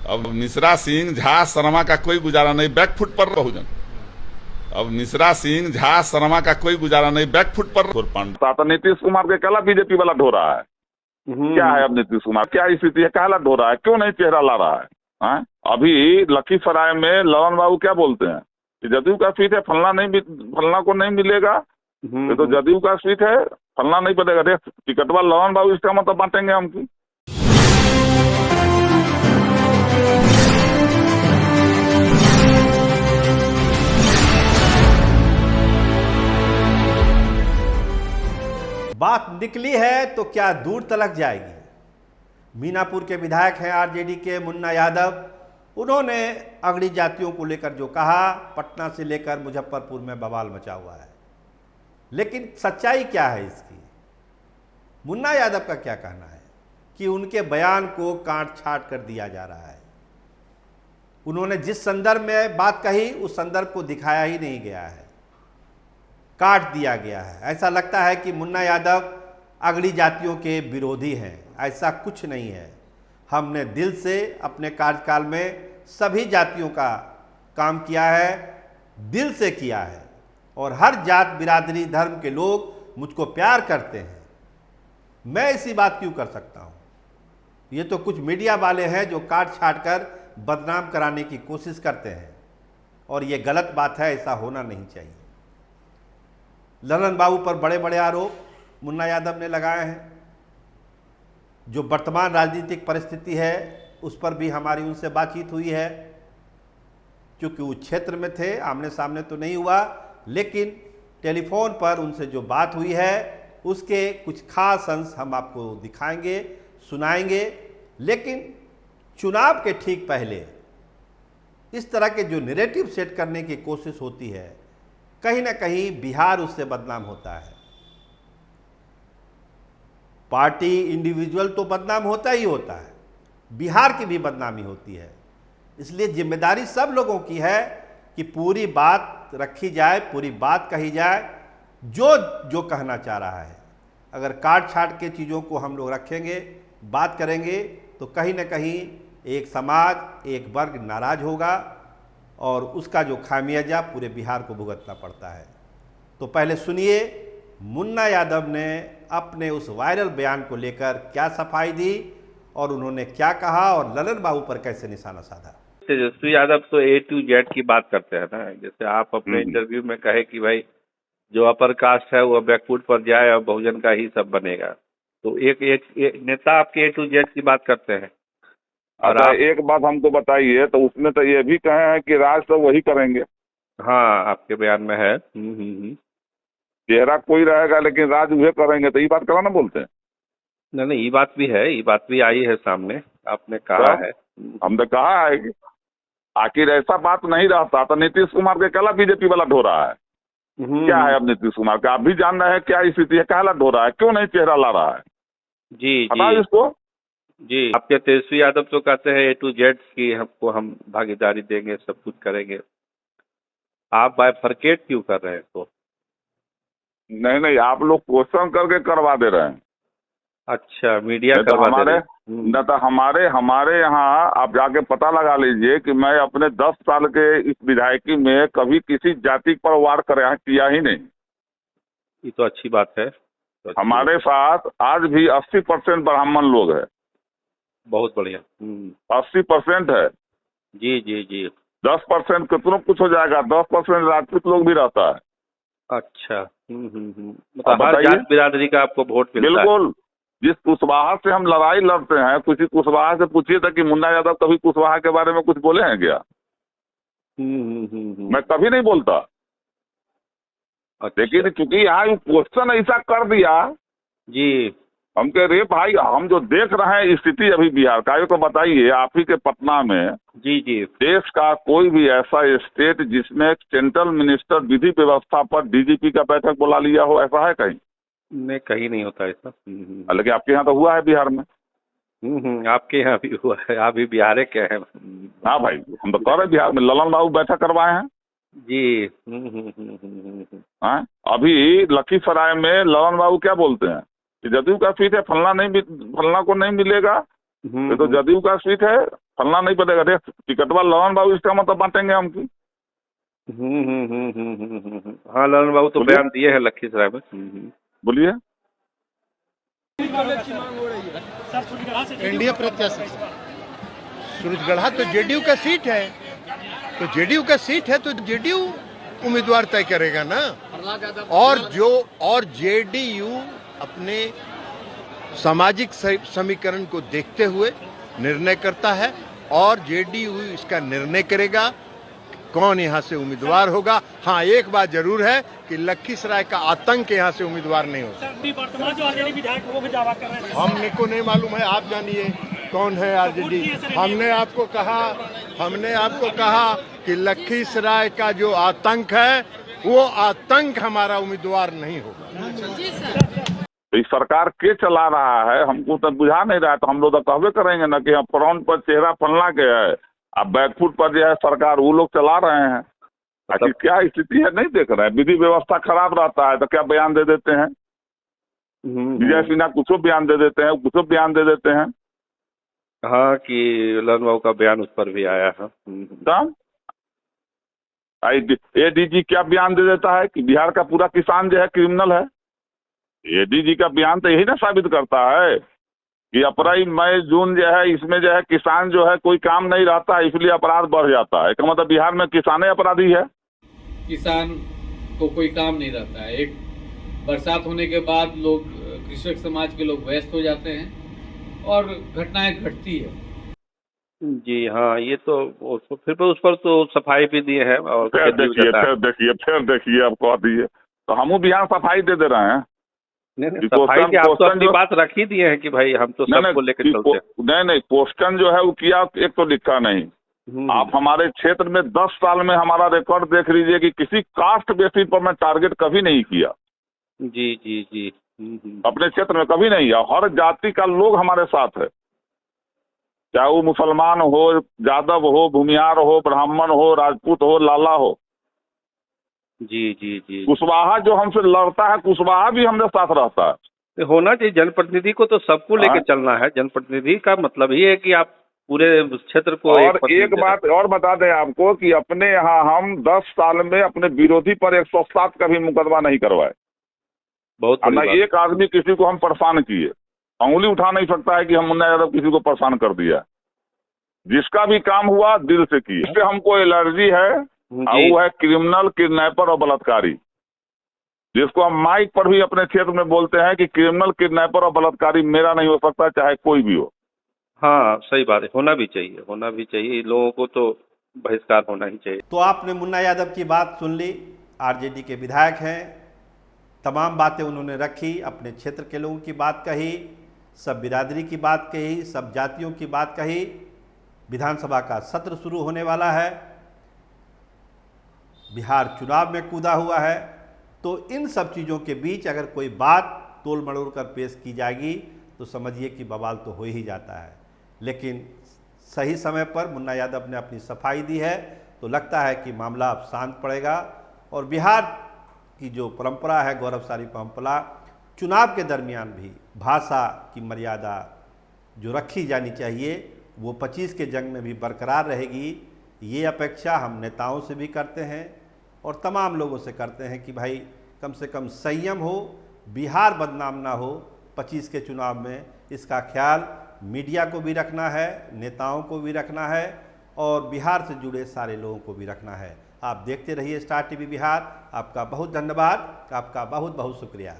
अब मिश्रा सिंह झा शर्मा का कोई गुजारा नहीं, बैकफुट पर बहुजन। अब मिश्रा सिंह झा शर्मा का कोई गुजारा नहीं, बैकफुट पर। नीतीश कुमार के कला बीजेपी वाला ढो रहा है। क्या है अब नीतीश कुमार, क्या स्थिति है, क्या ढो रहा है, क्यों नहीं चेहरा ला रहा है? अभी लखीसराय में ललन बाबू क्या बोलते हैं कि जदयू का सीट है, फलना को नहीं मिलेगा। ये तो जदयू का सीट है, फलना नहीं बनेगा, टिकटवा ललन बाबू, इसका मतलब बांटेंगे हम की। बात निकली है तो क्या दूर तलक जाएगी। मीनापुर के विधायक हैं आरजेडी के मुन्ना यादव, उन्होंने अगड़ी जातियों को लेकर जो कहा, पटना से लेकर मुजफ्फरपुर में बवाल मचा हुआ है। लेकिन सच्चाई क्या है इसकी? मुन्ना यादव का क्या कहना है कि उनके बयान को काट छाट कर दिया जा रहा है। उन्होंने जिस संदर्भ में बात कही उस संदर्भ को दिखाया ही नहीं गया है, काट दिया गया है। ऐसा लगता है कि मुन्ना यादव अगड़ी जातियों के विरोधी हैं। ऐसा कुछ नहीं है। हमने दिल से अपने कार्यकाल में सभी जातियों का काम किया है, दिल से किया है, और हर जात बिरादरी धर्म के लोग मुझको प्यार करते हैं। मैं ऐसी बात क्यों कर सकता हूँ? ये तो कुछ मीडिया वाले हैं जो काट छाट कर बदनाम कराने की कोशिश करते हैं, और ये गलत बात है, ऐसा होना नहीं चाहिए। ललन बाबू पर बड़े बड़े आरोप मुन्ना यादव ने लगाए हैं। जो वर्तमान राजनीतिक परिस्थिति है उस पर भी हमारी उनसे बातचीत हुई है, क्योंकि उस क्षेत्र में थे, आमने सामने तो नहीं हुआ, लेकिन टेलीफोन पर उनसे जो बात हुई है उसके कुछ खास अंश हम आपको दिखाएंगे, सुनाएंगे। लेकिन चुनाव के ठीक पहले इस तरह के जो नैरेटिव सेट करने की कोशिश होती है, कहीं ना कहीं बिहार उससे बदनाम होता है। पार्टी इंडिविजुअल तो बदनाम होता ही होता है, बिहार की भी बदनामी होती है। इसलिए जिम्मेदारी सब लोगों की है कि पूरी बात रखी जाए, पूरी बात कही जाए, जो जो कहना चाह रहा है। अगर काट छाट के चीज़ों को हम लोग रखेंगे, बात करेंगे, तो कहीं ना कहीं एक समाज, एक वर्ग नाराज होगा, और उसका जो खामियाजा पूरे बिहार को भुगतना पड़ता है। तो पहले सुनिए मुन्ना यादव ने अपने उस वायरल बयान को लेकर क्या सफाई दी, और उन्होंने क्या कहा, और ललन बाबू पर कैसे निशाना साधा। तेजस्वी यादव तो A to Z की बात करते हैं ना। जैसे आप अपने इंटरव्यू में कहे कि भाई जो अपर कास्ट है वो बैकफुट पर जाए और बहुजन का ही सब बनेगा, तो एक नेता आपके A to Z की बात करते हैं। और आप एक बात हमको बताइए, तो उसने तो ये भी कहे हैं कि राज तो वही करेंगे। हाँ, आपके बयान में है। चेहरा कोई रहेगा लेकिन राज वह करेंगे, तो ये बात करा ना बोलते हैं। नहीं, ये बात भी है, ये बात भी आई है सामने, आपने कहा है। हमने कहा है कि आखिर ऐसा बात नहीं रहता तो नीतीश कुमार के कला बीजेपी वाला ढो रहा है। क्या है अब नीतीश कुमार का, आप भी जान रहे हैं क्या स्थिति है, क्या ढो रहा है, क्यों नहीं चेहरा ला रहा है? जी हटा जी इसको। जी। आपके तेजस्वी यादव तो कहते हैं A to Z की हमको हम भागीदारी देंगे, सब कुछ करेंगे। आप बाइफरकेट क्यों कर रहे हैं? तो नहीं, आप लोग क्वेश्चन करके करवा दे रहे हैं। अच्छा, मीडिया करवा दे रहे हैं। न तो हमारे यहाँ आप जाके पता लगा लीजिए कि मैं अपने 10 साल के इस विधायकी में कभी किसी जाति पर वार किया ही नहीं। ये तो अच्छी बात है। हमारे साथ आज भी 80% ब्राह्मण लोग हैं। बहुत बढ़िया। 80% है। जी जी जी। 10% कितना कुछ हो जाएगा, 10% राजपूत लोग भी रहता है। अच्छा। मतलब हर जात बिरादरी का आपको वोट मिलता है। बिल्कुल। जिस कुशवाहा से हम लड़ाई लड़ते हैं, किसी कुशवाहा से पूछिए था कि मुन्ना यादव कभी कुशवाहा के बारे में कुछ बोले हैं क्या? मैं कभी नहीं बोलता। अच्छा। लेकिन चूंकि यहाँ क्वेश्चन ऐसा कर दिया जी, हम कह रहे भाई, हम जो देख रहे हैं स्थिति अभी बिहार का, ये तो बताइए आप ही के पटना में जी जी, देश का कोई भी ऐसा स्टेट जिसमें सेंट्रल मिनिस्टर विधि व्यवस्था पर डीजीपी का बैठक बुला लिया हो, ऐसा है कहीं? नहीं, कहीं नहीं होता ऐसा। हालांकि आपके यहाँ तो हुआ है बिहार में। आपके यहाँ भी हुआ है, आप भी बिहार के हैं। हाँ भाई, हम तो कह रहे बिहार में ललन बाबू बैठक करवाए हैं जी। अभी लखीसराय में ललन बाबू क्या बोलते हैं कि जदयू का सीट है, फलना को नहीं मिलेगा। ये तो जदयू का सीट है, फलना नहीं पड़ेगा। देख टिकटवा ललन बाबू, इसका मतलब बांटेंगे हम की। हाँ, ललन बाबू तो बोलिए। बयान दिए हैं लखीसराय में। बोलिए। एनडीए प्रत्याशी सूरजगढ़ा तो जेडीयू का सीट है, तो जेडीयू का सीट है तो जेडीयू उम्मीदवार तय करेगा ना। और जेडीयू अपने सामाजिक समीकरण को देखते हुए निर्णय करता है और जेडीयू इसका निर्णय करेगा कौन यहाँ से उम्मीदवार होगा। हाँ, एक बात जरूर है कि लखीसराय का आतंक यहाँ से उम्मीदवार नहीं होता। वर्तमान जो आरजेडी विधायक वो भी दावा कर रहे हैं। हमने को नहीं मालूम है, आप जानिए कौन है आरजेडी। हमने आपको कहा कि लखीसराय का जो आतंक है वो आतंक हमारा उम्मीदवार नहीं होगा। तो इस सरकार के चला रहा है, हमको तो बुझा नहीं रहा है, तो हम लोग तो कहबे करेंगे ना कि हम फ्रंट पर चेहरा फलना के है, अब बैकफुट पर जो है सरकार वो लोग चला रहे हैं। आखिर क्या स्थिति है नहीं देख रहे हैं। विधि व्यवस्था खराब रहता है तो क्या बयान दे देते हैं, विजय सिन्हा कुछ बयान दे देते हैं, कुछ बयान दे देते हैं। हाँ, कि ललन बाबू का बयान उस पर भी आया है। एडीजी क्या बयान दे देता है कि बिहार का पूरा किसान जो है क्रिमिनल है। एडीजी का बयान तो यही ना साबित करता है कि अप्रैल मई जून जो है इसमें जो है किसान जो है कोई काम नहीं रहता है, इसलिए अपराध बढ़ जाता है। इसका मतलब बिहार में किसाने अपराधी है। किसान को कोई काम नहीं रहता है। एक बरसात होने के बाद लोग, कृषक समाज के लोग व्यस्त हो जाते हैं और घटनाएं घटती है। जी हाँ, ये तो फिर उस पर तो सफाई भी दिए हैं। और फिर देखिए अब कह दिए तो हम बिहार सफाई दे रहे हैं। नहीं, सफाई की आप तो अपनी बात रख ही दिए हैं कि भाई हम तो सबको लेकर चलते हैं। नहीं, क्वेश्चन जो है वो किया, एक तो लिखा नहीं। आप हमारे क्षेत्र में 10 साल में हमारा रिकॉर्ड देख लीजिए कि किसी कास्ट बेसिस पर मैं टारगेट कभी नहीं किया। जी जी जी। अपने क्षेत्र में कभी नहीं किया। हर जाति का लोग हमारे साथ है, चाहे वो मुसलमान हो, यादव हो, भूमिहार हो, ब्राह्मण हो, राजपूत हो, लाला हो। जी जी जी। कुशवाहा जो हमसे लड़ता है, कुशवाहा भी हमारे साथ रहता है। होना चाहिए। जनप्रतिनिधि को तो सबको लेकर चलना है। जनप्रतिनिधि का मतलब ये है कि आप पूरे क्षेत्र को। और एक बात और बता दें आपको कि अपने यहाँ हम 10 साल में अपने विरोधी पर 107 का भी मुकदमा नहीं करवाए। बहुत ना एक आदमी किसी को हम परेशान किए, अंगुली उठा नहीं सकता है कि हम मुन्ना यादव किसी को परेशान कर दिया। जिसका भी काम हुआ दिल से किए। इससे हमको एलर्जी है, वो है क्रिमिनल, किडनैपर और बलात्कारी, जिसको हम माइक पर भी अपने क्षेत्र में बोलते हैं कि क्रिमिनल, किडनैपर और बलात्कारी मेरा नहीं हो सकता, चाहे कोई भी हो। हाँ, सही बात है। होना भी चाहिए। लोगों को तो बहिष्कार होना ही चाहिए। तो आपने मुन्ना यादव की बात सुन ली। आरजेडी के विधायक हैं, तमाम बातें उन्होंने रखी, अपने क्षेत्र के लोगों की बात कही, सब बिरादरी की बात कही, सब जातियों की बात कही। विधानसभा का सत्र शुरू होने वाला है, बिहार चुनाव में कूदा हुआ है, तो इन सब चीज़ों के बीच अगर कोई बात तोल मड़ोल कर पेश की जाएगी तो समझिए कि बवाल तो हो ही जाता है। लेकिन सही समय पर मुन्ना यादव ने अपनी सफाई दी है तो लगता है कि मामला अब शांत पड़ेगा और बिहार की जो परंपरा है, गौरवशाली परंपरा, चुनाव के दरमियान भी भाषा की मर्यादा जो रखी जानी चाहिए वो 25 के जंग में भी बरकरार रहेगी। ये अपेक्षा हम नेताओं से भी करते हैं और तमाम लोगों से करते हैं कि भाई कम से कम संयम हो, बिहार बदनाम ना हो 25 के चुनाव में। इसका ख्याल मीडिया को भी रखना है, नेताओं को भी रखना है और बिहार से जुड़े सारे लोगों को भी रखना है। आप देखते रहिए स्टार टीवी बिहार। आपका बहुत धन्यवाद, आपका बहुत बहुत शुक्रिया।